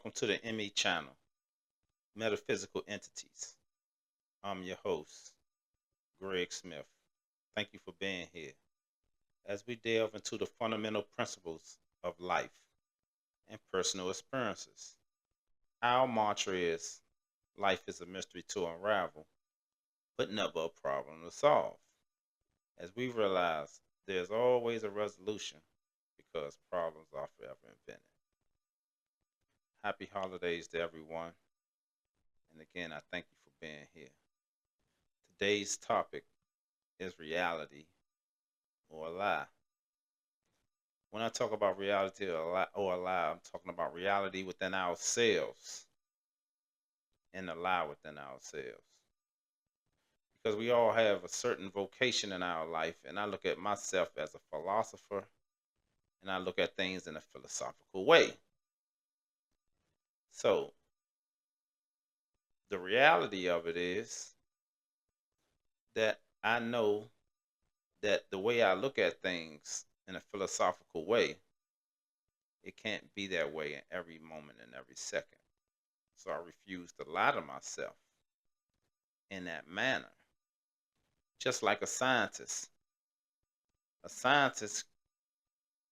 welcome to the ME channel, Metaphysical Entities. I'm your host, Greg Smith. Thank you for being here as we delve into the fundamental principles of life and personal experiences. Our mantra is life is a mystery to unravel, but never a problem to solve. As we realize there's always a resolution because problems are forever invented. Happy holidays to everyone. And again, I thank you for being here. Today's topic is reality or a lie. When I talk about reality or a lie, I'm talking about reality within ourselves and a lie within ourselves. Because we all have a certain vocation in our life, and I look at myself as a philosopher and I look at things in a philosophical way. So, the reality of it is that I know that the way I look at things in a philosophical way, it can't be that way in every moment and every second. So I refuse to lie to myself in that manner. Just like a scientist. A scientist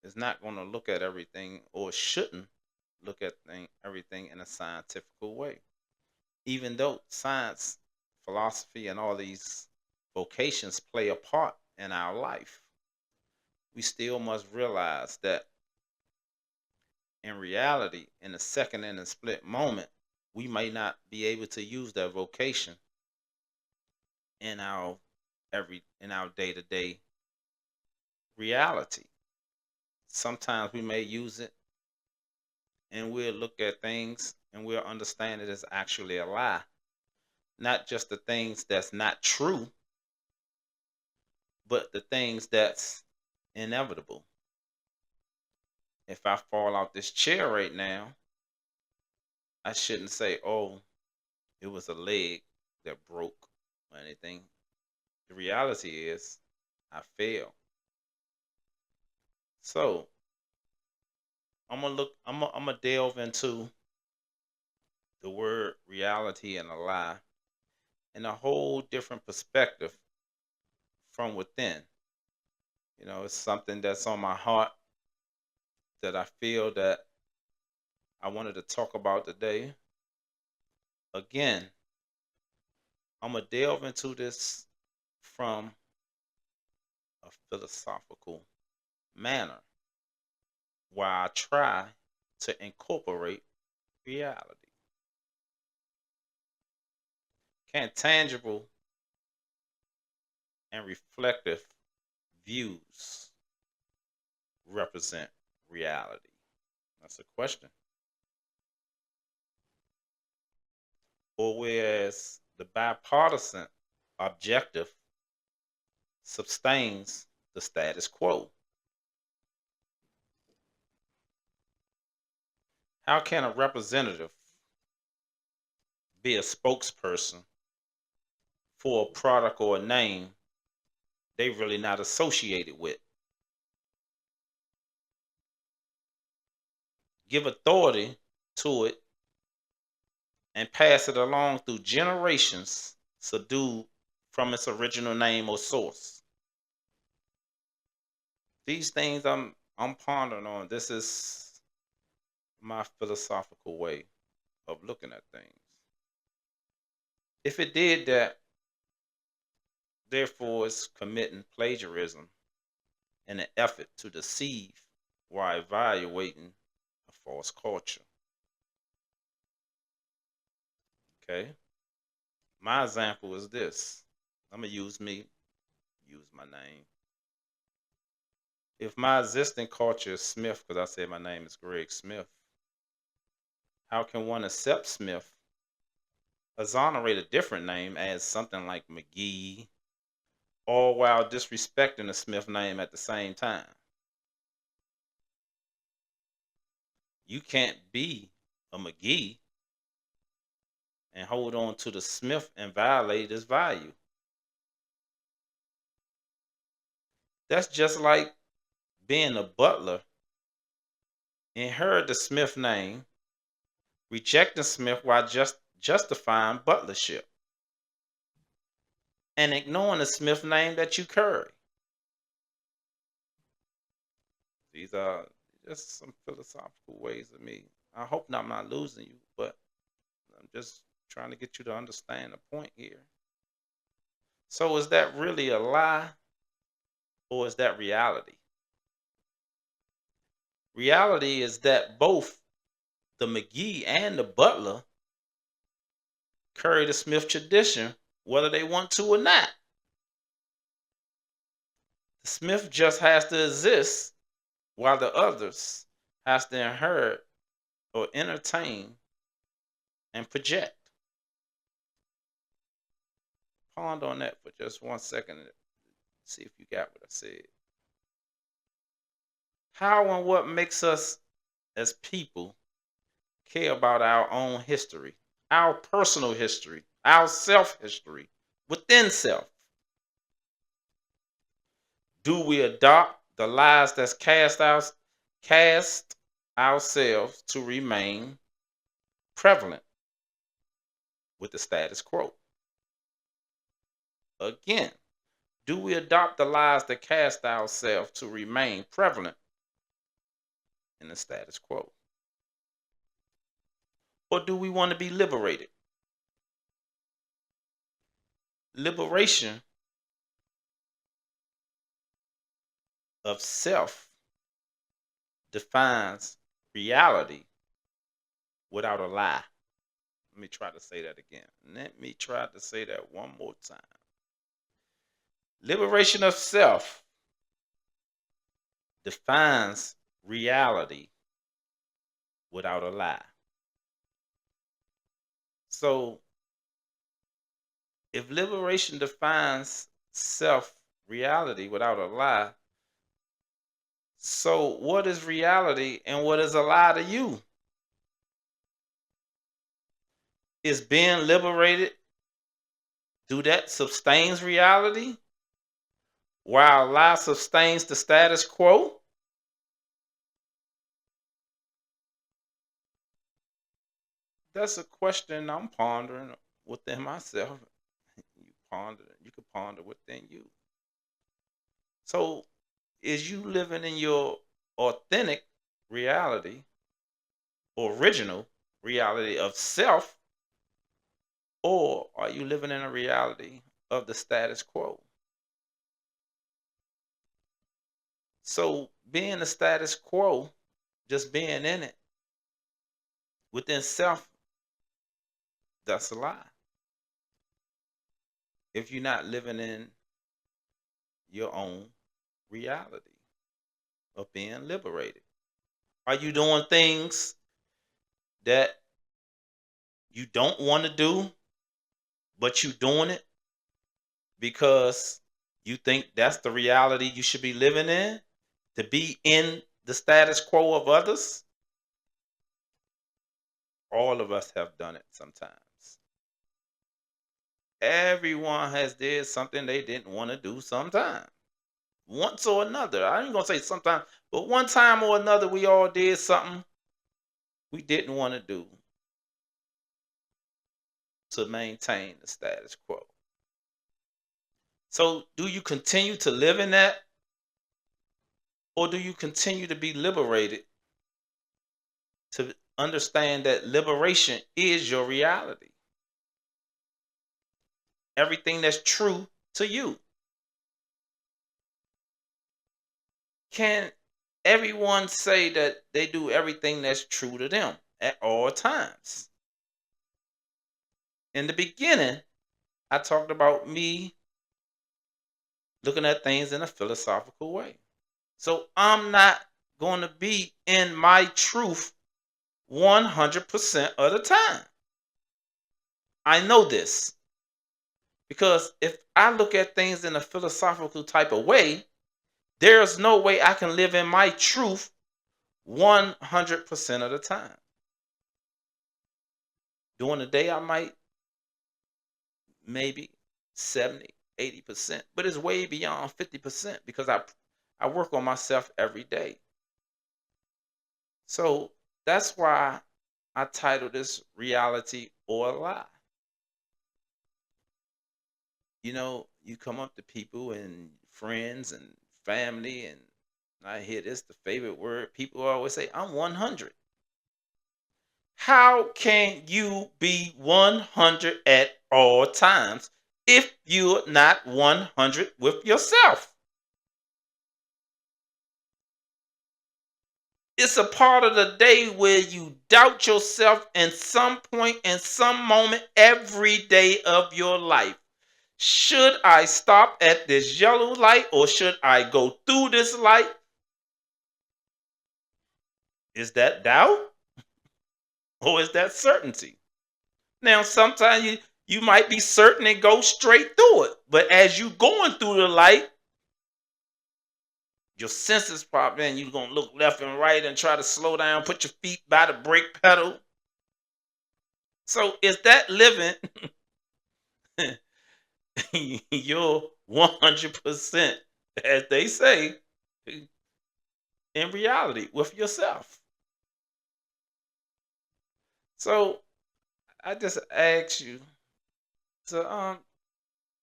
is not going to look at everything or shouldn't look at everything in a scientific way. Even though science, philosophy, and all these vocations play a part in our life, we still must realize that in reality, in a second and a split moment, we may not be able to use that vocation in our day-to-day reality. Sometimes we may use it and we'll look at things and we'll understand it as actually a lie. Not just the things that's not true, but the things that's inevitable. If I fall out this chair right now, I shouldn't say, oh, it was a leg that broke or anything. The reality is I fell. So I'm gonna delve into the word reality and a lie in a whole different perspective from within. It's something that's on my heart that I feel that I wanted to talk about today. Again, I'm gonna delve into this from a philosophical manner while I try to incorporate reality. Can tangible and reflective views represent reality? That's a question. Or whereas the bipartisan objective sustains the status quo. How can a representative be a spokesperson for a product or a name they really not associated with? Give authority to it and pass it along through generations subdued from its original name or source. These things I'm pondering on. This is my philosophical way of looking at things. If it did that, therefore it's committing plagiarism in an effort to deceive while evaluating a false culture. Okay? My example is this. I'm going to use me, use my name. If my existing culture is Smith, because I said my name is Greg Smith, how can one accept Smith, exonerate a different name as something like McGee, all while disrespecting the Smith name at the same time? You can't be a McGee and hold on to the Smith and violate its value. That's just like being a butler, inherit the Smith name, rejecting Smith while justifying butlership, and ignoring the Smith name that you carry. These are just some philosophical ways of me. I hope I'm not losing you, but I'm just trying to get you to understand the point here. So is that really a lie, or is that reality? Reality is that both the McGee and the Butler carry the Smith tradition, whether they want to or not. The Smith just has to exist while the others has to inherit or entertain and project. Ponder on that for just 1 second and see if you got what I said. How and what makes us as people care about our own history, our personal history, our self history, within self? Do we adopt the lies that's cast ourselves to remain prevalent with the status quo? Again, do we adopt the lies that cast ourselves to remain prevalent in the status quo? Or do we want to be liberated? Liberation of self defines reality without a lie. Let me try to say that again. Let me try to say that one more time. Liberation of self defines reality without a lie. So, if liberation defines self reality without a lie, so what is reality and what is a lie to you? Is being liberated, do that sustains reality while lie sustains the status quo? That's a question I'm pondering within myself. You can ponder within you. So, is you living in your authentic reality, original reality of self, or are you living in a reality of the status quo? So, being the status quo, just being in it within self, that's a lie. If you're not living in your own reality of being liberated, are you doing things that you don't want to do, but you doing it because you think that's the reality you should be living in, to be in the status quo of others? All of us have done it sometimes. Everyone has did something they didn't want to do sometime. Once or another. I ain't gonna say sometimes, but one time or another we all did something we didn't want to do to maintain the status quo. So do you continue to live in that? Or do you continue to be liberated to understand that liberation is your reality? Everything that's true to you. Can everyone say that they do everything that's true to them at all times? In the beginning, I talked about me looking at things in a philosophical way. So I'm not going to be in my truth 100% of the time. I know this because if I look at things in a philosophical type of way, there's no way I can live in my truth 100% of the time. During the day, I might maybe 70, 80%, but it's way beyond 50% because I work on myself every day. So that's why I title this Reality or a Lie. You come up to people and friends and family, and I hear this the favorite word. People always say, I'm 100. How can you be 100 at all times if you're not 100 with yourself? It's a part of the day where you doubt yourself in some point, in some moment, every day of your life. Should I stop at this yellow light or should I go through this light? Is that doubt or is that certainty? Now, sometimes you might be certain and go straight through it, but as you going through the light, your senses pop in. You're gonna look left and right and try to slow down, put your feet by the brake pedal. So is that living your 100%, as they say, in reality with yourself? So I just ask you to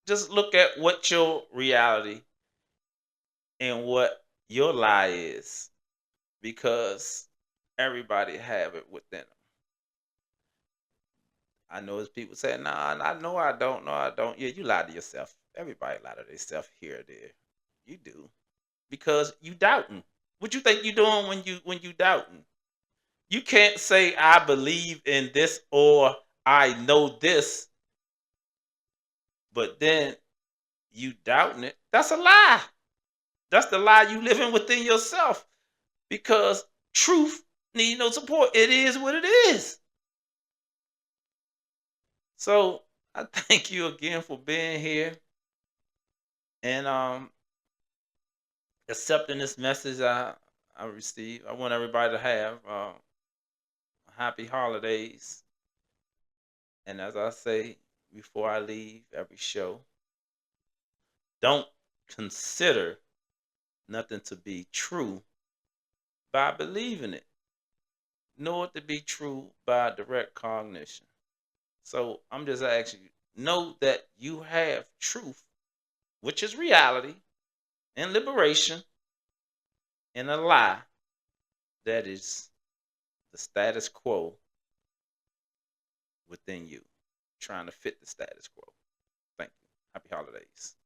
just look at what your reality and what your lie is, because everybody have it within them. I know as people say, nah, I know I don't, no, I don't. Yeah, you lie to yourself. Everybody lie to themselves here or there. You do. Because you doubting. What you think you doing when you doubting? You can't say I believe in this or I know this, but then you doubting it. That's a lie. That's the lie you living within yourself. Because truth need no support. It is what it is. So I thank you again for being here and accepting this message I received. I want everybody to have happy holidays. And as I say before I leave every show, don't consider nothing to be true by believing it, nor to be true by direct cognition. So I'm just asking you, know that you have truth, which is reality, and liberation, and a lie that is the status quo within you, trying to fit the status quo. Thank you. Happy holidays.